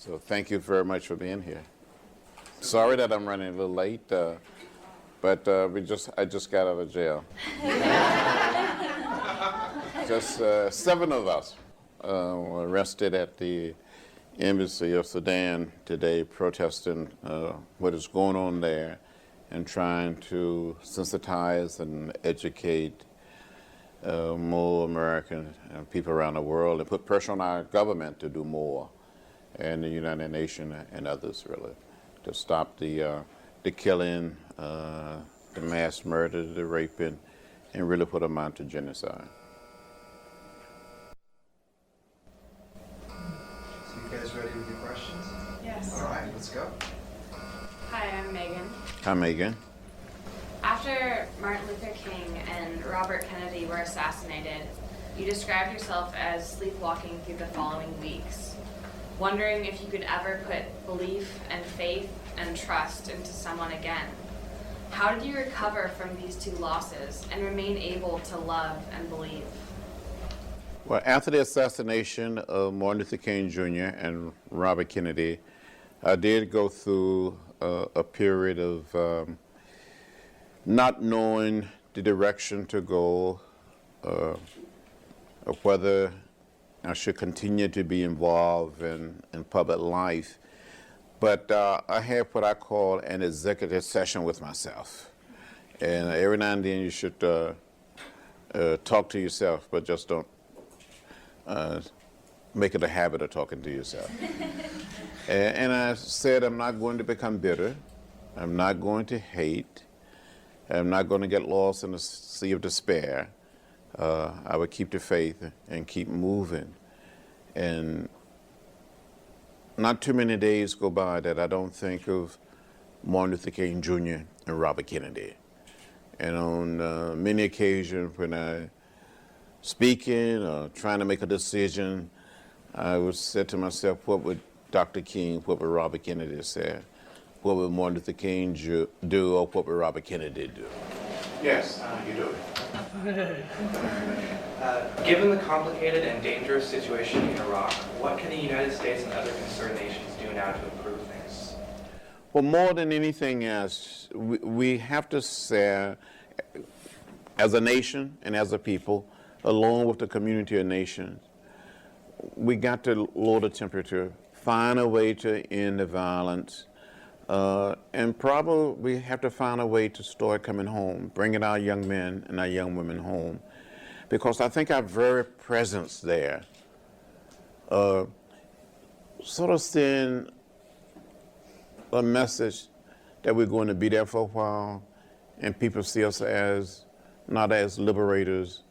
So thank you very much for being here. Sorry that I'm running a little late, but I just got out of jail. Just 7 of us were arrested at the Embassy of Sudan today, protesting what is going on there and trying to sensitize and educate more American people around the world and put pressure on our government to do more, and the United Nations and others, really, to stop the killing, the mass murder, the raping, and really put them out to genocide. So you guys ready with your questions? Yes. All right, let's go. Hi, I'm Megan. Hi, Megan. After Martin Luther King and Robert Kennedy were assassinated, you described yourself as sleepwalking through the following weeks, wondering if you could ever put belief and faith and trust into someone again. How did you recover from these 2 losses and remain able to love and believe? Well, after the assassination of Martin Luther King Jr. and Robert Kennedy, I did go through a period of not knowing the direction to go, of whether I should continue to be involved in public life. But I had what I call an executive session with myself. And every now and then you should talk to yourself, but just don't make it a habit of talking to yourself. And I said, I'm not going to become bitter. I'm not going to hate. I'm not going to get lost in the sea of despair. I would keep the faith and keep moving. And not too many days go by that I don't think of Martin Luther King Jr. and Robert Kennedy. And on many occasions when I speaking or trying to make a decision, I would say to myself, what would Dr. King, what would Robert Kennedy say? What would Martin Luther King do, or what would Robert Kennedy do? Yes, you do it. Given the complicated and dangerous situation in Iraq, what can the United States and other concerned nations do now to improve things? Well, more than anything else, we have to say, as a nation and as a people, along with the community of nations, we got to lower the temperature, find a way to end the violence, and probably we have to find a way to start coming home, bringing our young men and our young women home. Because I think our very presence there sort of send a message that we're going to be there for a while, and people see us as not as liberators,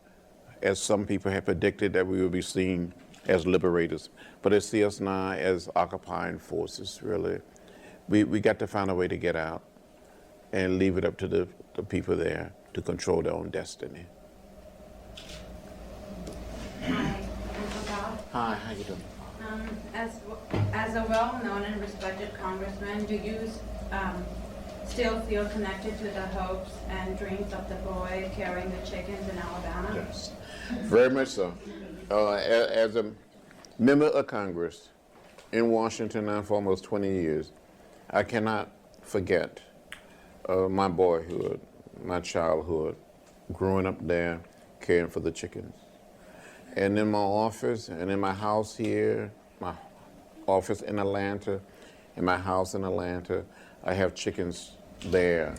as some people have predicted that we will be seen as liberators, but they see us now as occupying forces, really. We got to find a way to get out and leave it up to the people there to control their own destiny. Hi, I'm Kumar. Hi, how you doing? As a well-known and respected congressman, do you still feel connected to the hopes and dreams of the boy carrying the chickens in Alabama? Yes, very much so. As a member of Congress in Washington now for almost 20 years, I cannot forget my boyhood, my childhood, growing up there, caring for the chickens. And in my office and in my house here, my office in Atlanta, in my house in Atlanta, I have chickens there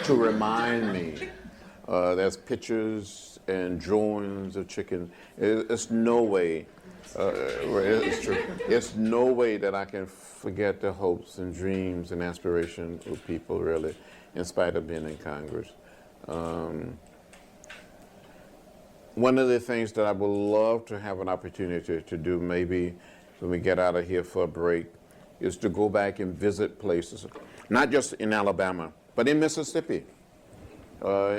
to remind me. There's pictures and drawings of chickens. It's no way, it's true. It's no way that I can forget the hopes and dreams and aspirations of people, really, in spite of being in Congress. One of the things that I would love to have an opportunity to do, maybe when we get out of here for a break, is to go back and visit places, not just in Alabama, but in Mississippi,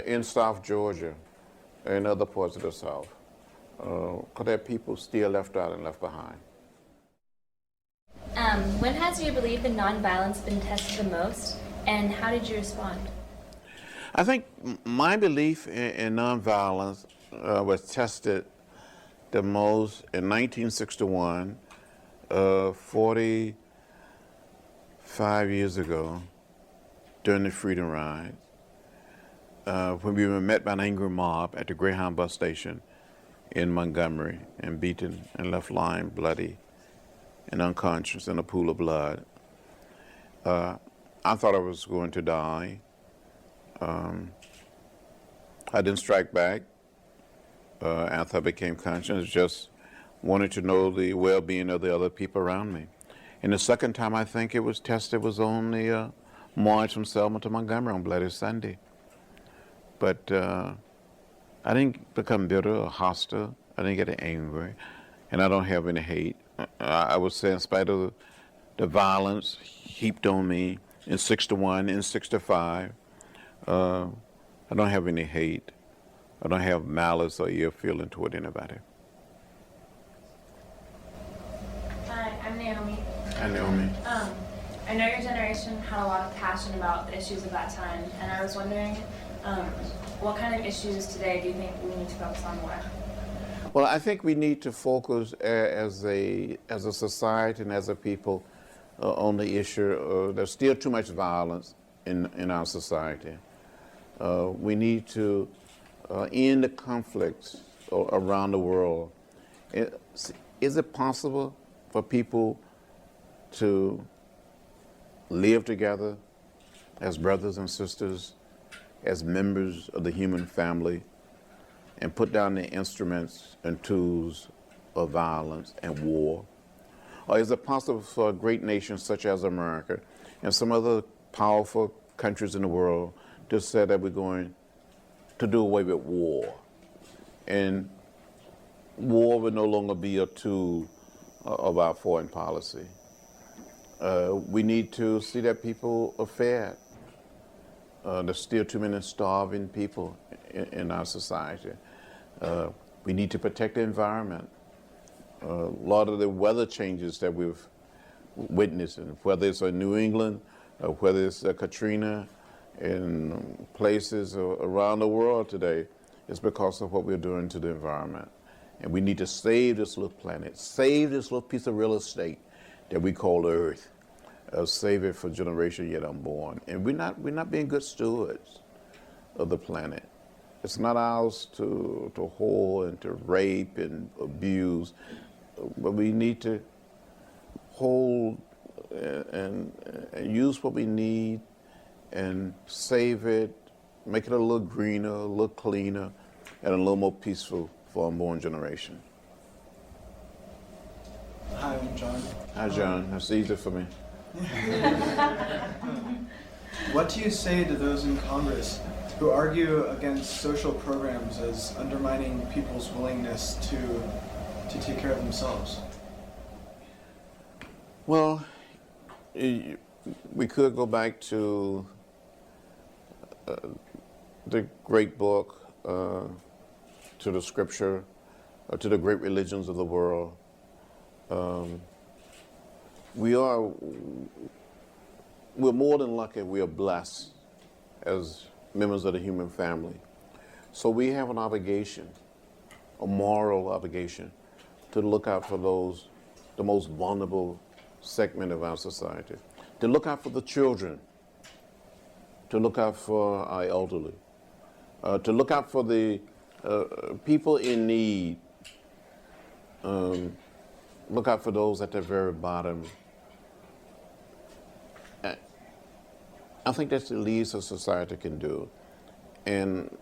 in South Georgia, and other parts of the South, because there are people still left out and left behind. When has your belief in nonviolence been tested the most, and how did you respond? I think my belief in nonviolence was tested the most in 1961, 40 5 years ago during the Freedom Ride, when we were met by an angry mob at the Greyhound bus station in Montgomery and beaten and left lying bloody and unconscious in a pool of blood. I thought I was going to die. I didn't strike back after I became conscious, just wanted to know the well-being of the other people around me. And the second time I think it was tested was on the march from Selma to Montgomery on Bloody Sunday. But I didn't become bitter or hostile. I didn't get angry, and I don't have any hate. I would say in spite of the violence heaped on me in 61, in 65, I don't have any hate. I don't have malice or ill feeling toward anybody. Hi, I'm Naomi. Hi, Naomi. I know your generation had a lot of passion about the issues of that time, and I was wondering, what kind of issues today do you think we need to focus on more? Well, I think we need to focus as a society and as a people on the issue. There's still too much violence in our society. We need to end the conflicts around the world. Is it possible for people to live together as brothers and sisters, as members of the human family, and put down the instruments and tools of violence and war? Or is it possible for a great nation such as America and some other powerful countries in the world to say that we're going to do away with war? And war will no longer be a tool of our foreign policy. We need to see that people are fed. There's still too many starving people in our society. We need to protect the environment. A lot of the weather changes that we've witnessed, whether it's in New England, or whether it's Katrina in places around the world today, is because of what we're doing to the environment. And we need to save this little planet, save this little piece of real estate that we call Earth, save it for generations yet unborn. And we're not being good stewards of the planet. It's not ours to hold and to rape and abuse, but we need to hold and use what we need and save it, make it a little greener, a little cleaner, and a little more peaceful for our unborn generation. Hi, I'm John. Hi, John. That's easy for me. What do you say to those in Congress who argue against social programs as undermining people's willingness to take care of themselves? Well, we could go back to the great book, to the scripture, to the great religions of the world. We're more than lucky, we are blessed as members of the human family. So we have an obligation, a moral obligation, to look out for those, the most vulnerable segment of our society, to look out for the children, to look out for our elderly, to look out for the people in need, look out for those at the very bottom. I think that's the least a society can do. And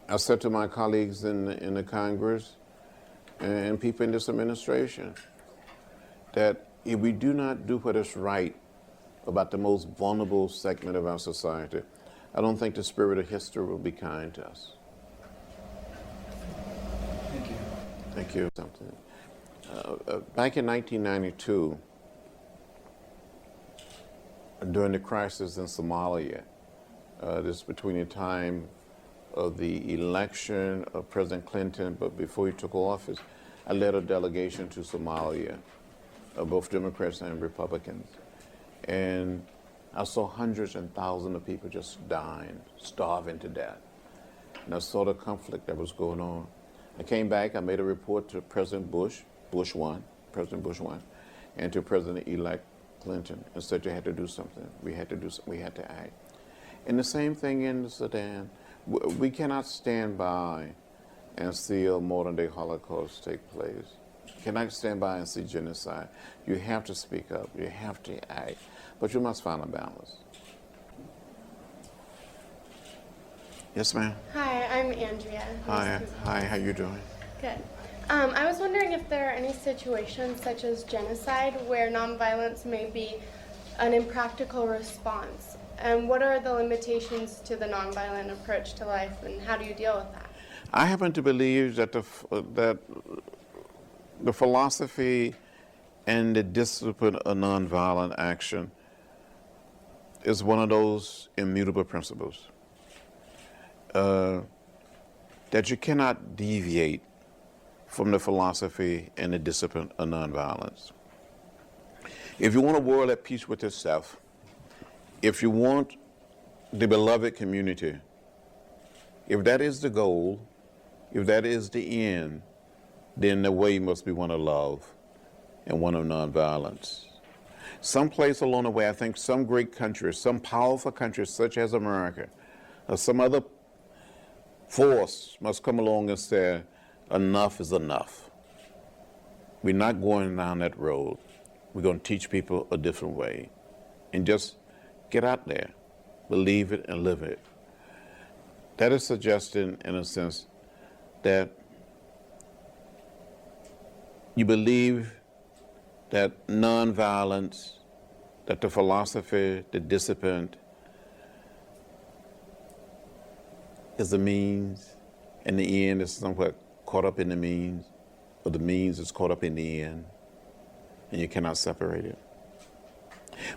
I said to my colleagues in the Congress and people in this administration that if we do not do what is right about the most vulnerable segment of our society, I don't think the spirit of history will be kind to us. Thank you. Thank you. Something. Back in 1992, during the crisis in Somalia, this between the time of the election of President Clinton, but before he took office, I led a delegation to Somalia, both Democrats and Republicans. And I saw hundreds and thousands of people just dying, starving to death. And I saw the conflict that was going on. I came back, I made a report to President Bush, President Bush 1, and to President-elect Clinton and said you had to do something. We had to act. And the same thing in the Sudan. We cannot stand by and see a modern day Holocaust take place. You cannot stand by and see genocide. You have to speak up. You have to act. But you must find a balance. Yes, ma'am. Hi, I'm Andrea. Hi, how you doing? Good. I was wondering if there are any situations such as genocide where nonviolence may be an impractical response, and what are the limitations to the nonviolent approach to life, and how do you deal with that? I happen to believe that the philosophy and the discipline of nonviolent action is one of those immutable principles that you cannot deviate from the philosophy and the discipline of nonviolence. If you want a world at peace with itself, if you want the beloved community, if that is the goal, if that is the end, then the way must be one of love and one of nonviolence. Someplace along the way, I think some great countries, some powerful countries such as America, or some other force must come along and say, enough is enough. We're not going down that road. We're going to teach people a different way. And just get out there, believe it and live it. That is suggesting, in a sense, that you believe that nonviolence, that the philosophy, the discipline is the means, and the end is somewhat caught up in the means, or the means is caught up in the end, and you cannot separate it.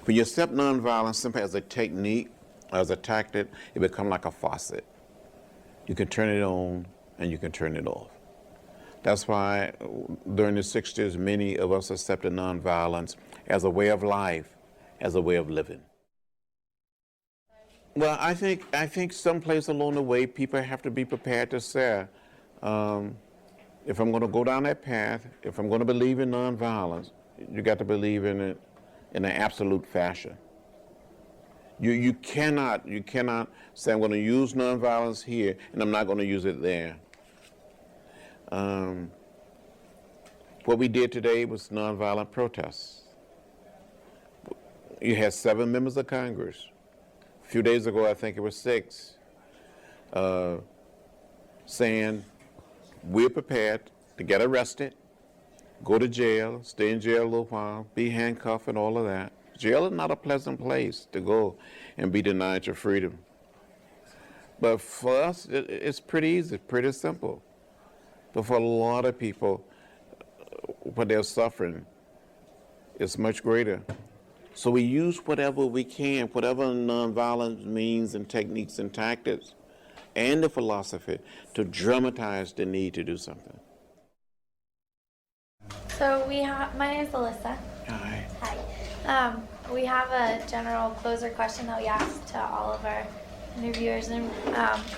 When you accept nonviolence simply as a technique, as a tactic, it becomes like a faucet. You can turn it on and you can turn it off. That's why during the 60s, many of us accepted nonviolence as a way of life, as a way of living. Well, I think someplace along the way, people have to be prepared to say, if I'm going to go down that path, if I'm going to believe in nonviolence, you got to believe in it in an absolute fashion. You cannot say I'm going to use nonviolence here and I'm not going to use it there. What we did today was nonviolent protests. You had 7 members of Congress. A few days ago, I think it was 6, saying we're prepared to get arrested, go to jail, stay in jail a little while, be handcuffed and all of that. Jail is not a pleasant place to go and be denied your freedom. But for us, it's pretty easy, pretty simple. But for a lot of people, what they're suffering is much greater. So we use whatever we can, whatever nonviolent means and techniques and tactics, and the philosophy to dramatize the need to do something. So my name is Alyssa. Hi. Hi. We have a general closer question that we ask to all of our interviewers, and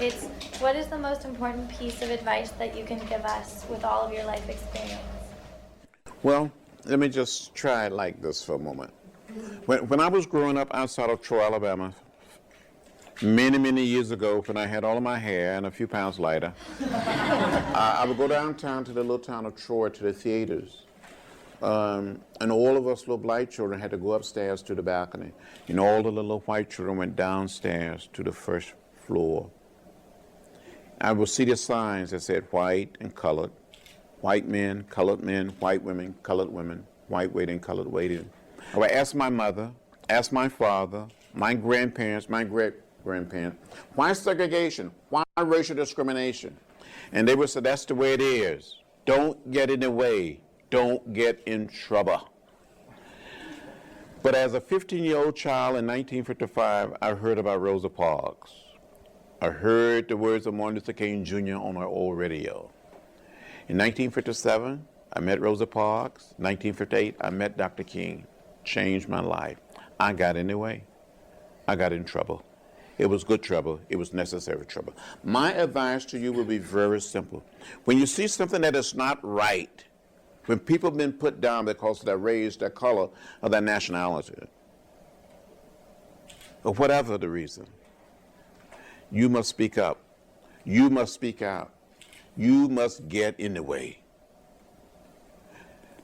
it's, what is the most important piece of advice that you can give us with all of your life experience? Well, let me just try it like this for a moment. When I was growing up outside of Troy, Alabama, many, many years ago, when I had all of my hair and a few pounds lighter, I would go downtown to the little town of Troy to the theaters. And all of us little black children had to go upstairs to the balcony. And all the little white children went downstairs to the first floor. I would see the signs that said white and colored, white men, white women, colored women, white waiting, colored waiting. I would ask my mother, ask my father, my grandparents, my great-grandparents, why segregation? Why racial discrimination? And they would say, that's the way it is. Don't get in the way. Don't get in trouble. But as a 15-year-old child in 1955, I heard about Rosa Parks. I heard the words of Martin Luther King Jr. on our old radio. In 1957, I met Rosa Parks. 1958, I met Dr. King. Changed my life. I got in the way. I got in trouble. It was good trouble. It was necessary trouble. My advice to you will be very simple. When you see something that is not right, When people have been put down because of their race, their color, or their nationality, or whatever the reason, you must speak up. You must speak out. You must get in the way.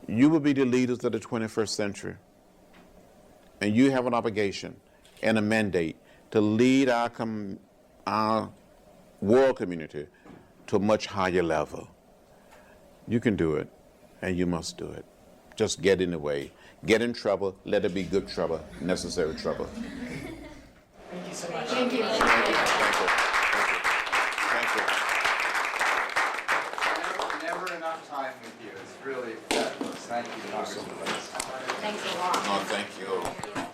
You will be the leaders of the 21st century. And you have an obligation and a mandate to lead our world community to a much higher level. You can do it, and you must do it. Just get in the way. Get in trouble. Let it be good trouble, necessary trouble. Thank you so much. Thank you. Thank you. Thank you. Never enough time with you. It's really fabulous. Thank you, Congressman Lewis. Thanks a lot. Oh, thank you.